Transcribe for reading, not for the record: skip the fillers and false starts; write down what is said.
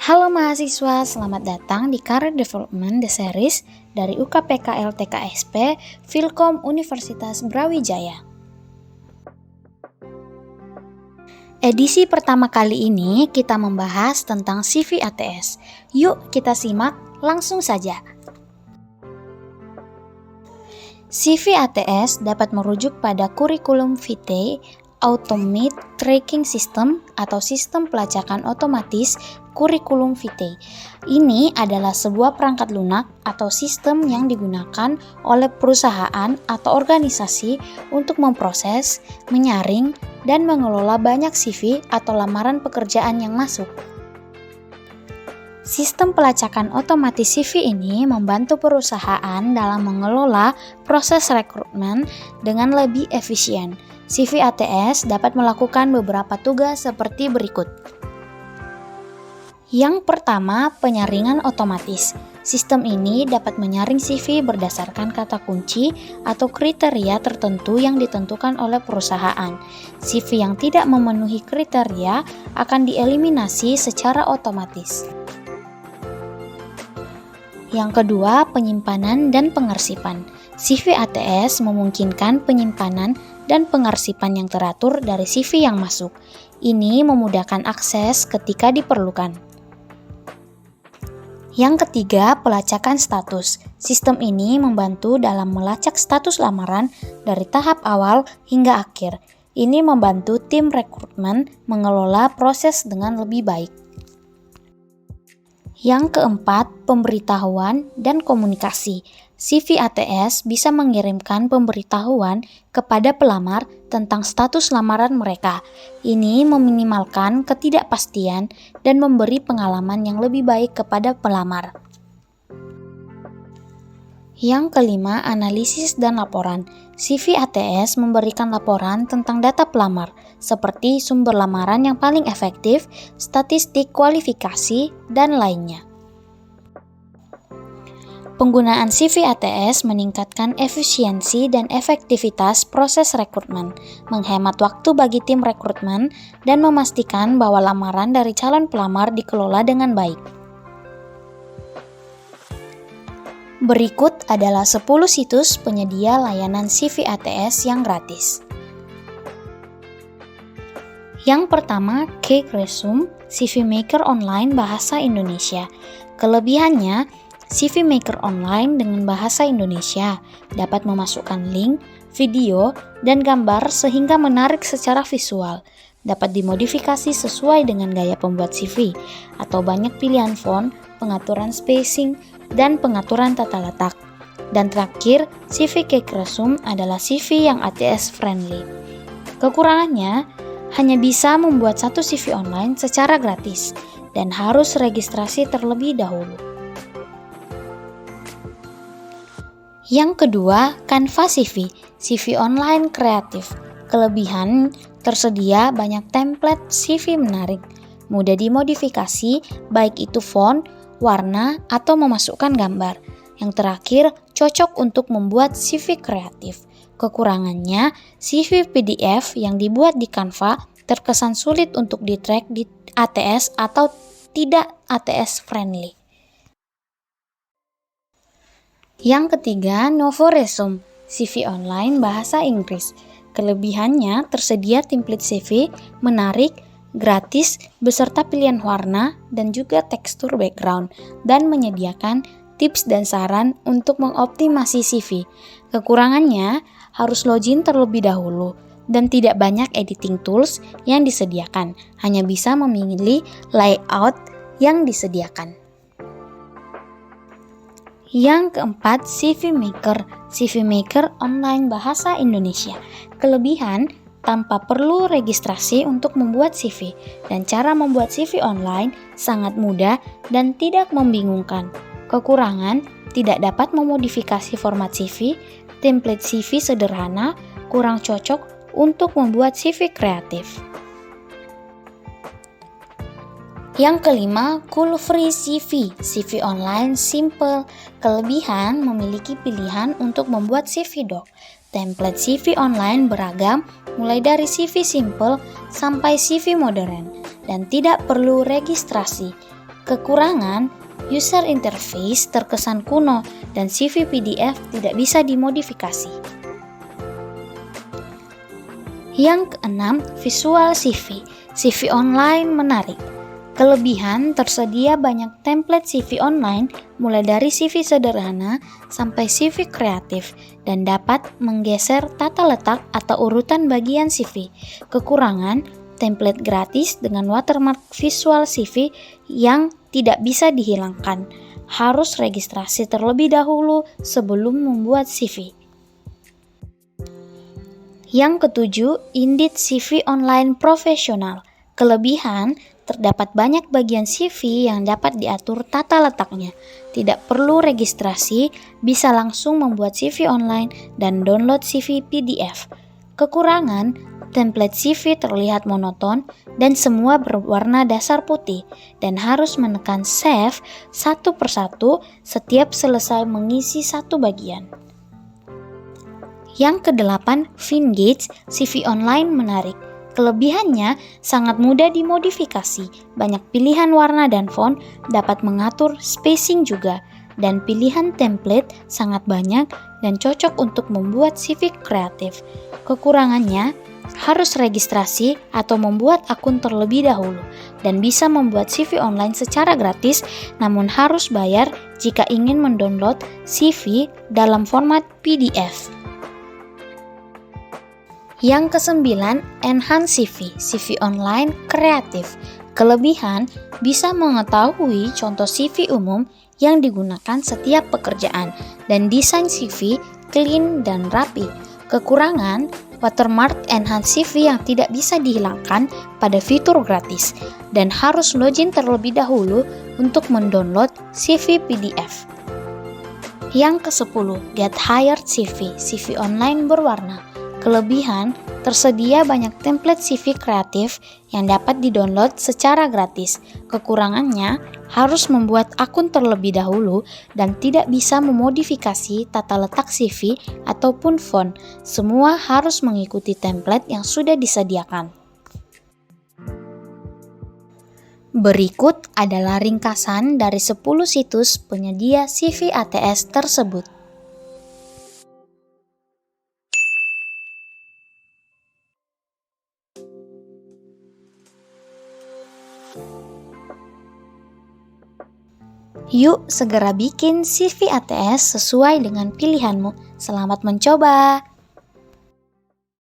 Halo mahasiswa, selamat datang di Career Development The Series dari UKPKL TKSP Filkom Universitas Brawijaya. Edisi pertama kali ini kita membahas tentang CV ATS. Yuk kita simak langsung saja. CV ATS dapat merujuk pada Curriculum Vitae Automated Tracking System atau sistem pelacakan otomatis Curriculum Vitae. Ini adalah sebuah perangkat lunak atau sistem yang digunakan oleh perusahaan atau organisasi untuk memproses, menyaring, dan mengelola banyak CV atau lamaran pekerjaan yang masuk. Sistem pelacakan otomatis CV ini membantu perusahaan dalam mengelola proses rekrutmen dengan lebih efisien. CV ATS dapat melakukan beberapa tugas seperti berikut. Yang pertama, penyaringan otomatis. Sistem ini dapat menyaring CV berdasarkan kata kunci atau kriteria tertentu yang ditentukan oleh perusahaan. CV yang tidak memenuhi kriteria akan dieliminasi secara otomatis. Yang kedua, penyimpanan dan pengarsipan. CV ATS memungkinkan penyimpanan dan pengarsipan yang teratur dari CV yang masuk. Ini memudahkan akses ketika diperlukan. Yang ketiga, pelacakan status. Sistem ini membantu dalam melacak status lamaran dari tahap awal hingga akhir. Ini membantu tim rekrutmen mengelola proses dengan lebih baik. Yang keempat, pemberitahuan dan komunikasi. CV ATS bisa mengirimkan pemberitahuan kepada pelamar tentang status lamaran mereka. Ini meminimalkan ketidakpastian dan memberi pengalaman yang lebih baik kepada pelamar. Yang kelima, analisis dan laporan. CV ATS memberikan laporan tentang data pelamar, seperti sumber lamaran yang paling efektif, statistik kualifikasi, dan lainnya. Penggunaan CV ATS meningkatkan efisiensi dan efektivitas proses rekrutmen, menghemat waktu bagi tim rekrutmen, dan memastikan bahwa lamaran dari calon pelamar dikelola dengan baik. Berikut adalah 10 situs penyedia layanan CV ATS yang gratis. Yang pertama, Cake Resume, CV Maker Online Bahasa Indonesia. Kelebihannya, CV Maker Online dengan bahasa Indonesia dapat memasukkan link, video, dan gambar sehingga menarik secara visual. Dapat dimodifikasi sesuai dengan gaya pembuat CV, atau banyak pilihan font, pengaturan spacing, dan pengaturan tata letak. Dan terakhir, CV Cake Resume adalah CV yang ATS friendly. Kekurangannya, hanya bisa membuat satu CV online secara gratis dan harus registrasi terlebih dahulu. Yang kedua, Canva CV online kreatif. Kelebihan, tersedia banyak template CV menarik, mudah dimodifikasi baik itu font, warna, atau memasukkan gambar. Yang terakhir, cocok untuk membuat CV kreatif. Kekurangannya, CV PDF yang dibuat di Canva terkesan sulit untuk di-track di ATS atau tidak ATS friendly. Yang ketiga, Novo Resume, CV online bahasa Inggris. Kelebihannya, tersedia template CV menarik, gratis, beserta pilihan warna dan juga tekstur background, dan menyediakan tips dan saran untuk mengoptimasi CV. Kekurangannya, harus login terlebih dahulu dan tidak banyak editing tools yang disediakan, hanya bisa memilih layout yang disediakan. Yang keempat, CV Maker Online Bahasa Indonesia. Kelebihan, tanpa perlu registrasi untuk membuat CV, dan cara membuat CV online sangat mudah dan tidak membingungkan. Kekurangan, tidak dapat memodifikasi format CV, template CV sederhana, kurang cocok untuk membuat CV kreatif. Yang kelima, Cool Free CV online simple. Kelebihan, memiliki pilihan untuk membuat CV doc. Template CV online beragam, mulai dari CV simple sampai CV modern, dan tidak perlu registrasi. Kekurangan, user interface terkesan kuno dan CV PDF tidak bisa dimodifikasi. Yang keenam, visual CV. CV online menarik. Kelebihan, tersedia banyak template CV online mulai dari CV sederhana sampai CV kreatif dan dapat menggeser tata letak atau urutan bagian CV. Kekurangan, template gratis dengan watermark visual CV yang tidak bisa dihilangkan. Harus registrasi terlebih dahulu sebelum membuat CV. Yang ketujuh, Indeed CV online profesional. Kelebihan, terdapat banyak bagian CV yang dapat diatur tata letaknya. Tidak perlu registrasi, bisa langsung membuat CV online dan download CV PDF. Kekurangan, template CV terlihat monoton dan semua berwarna dasar putih dan harus menekan save satu persatu setiap selesai mengisi satu bagian. Yang kedelapan, Vingage CV online menarik. Kelebihannya sangat mudah dimodifikasi, banyak pilihan warna dan font, dapat mengatur spacing juga, dan pilihan template sangat banyak dan cocok untuk membuat CV kreatif. Kekurangannya, harus registrasi atau membuat akun terlebih dahulu, dan bisa membuat CV online secara gratis, namun harus bayar jika ingin mendownload CV dalam format PDF. Yang kesembilan, Enhance CV, CV online kreatif. Kelebihan, bisa mengetahui contoh CV umum yang digunakan setiap pekerjaan dan desain CV clean dan rapi. Kekurangan, watermark Enhance CV yang tidak bisa dihilangkan pada fitur gratis dan harus login terlebih dahulu untuk mendownload CV PDF. Yang ke-10, Get Hired CV, CV online berwarna. Kelebihan, tersedia banyak template CV kreatif yang dapat didownload secara gratis. Kekurangannya, harus membuat akun terlebih dahulu dan tidak bisa memodifikasi tata letak CV ataupun font. Semua harus mengikuti template yang sudah disediakan. Berikut adalah ringkasan dari 10 situs penyedia CV ATS tersebut. Yuk segera bikin CV ATS sesuai dengan pilihanmu. Selamat mencoba!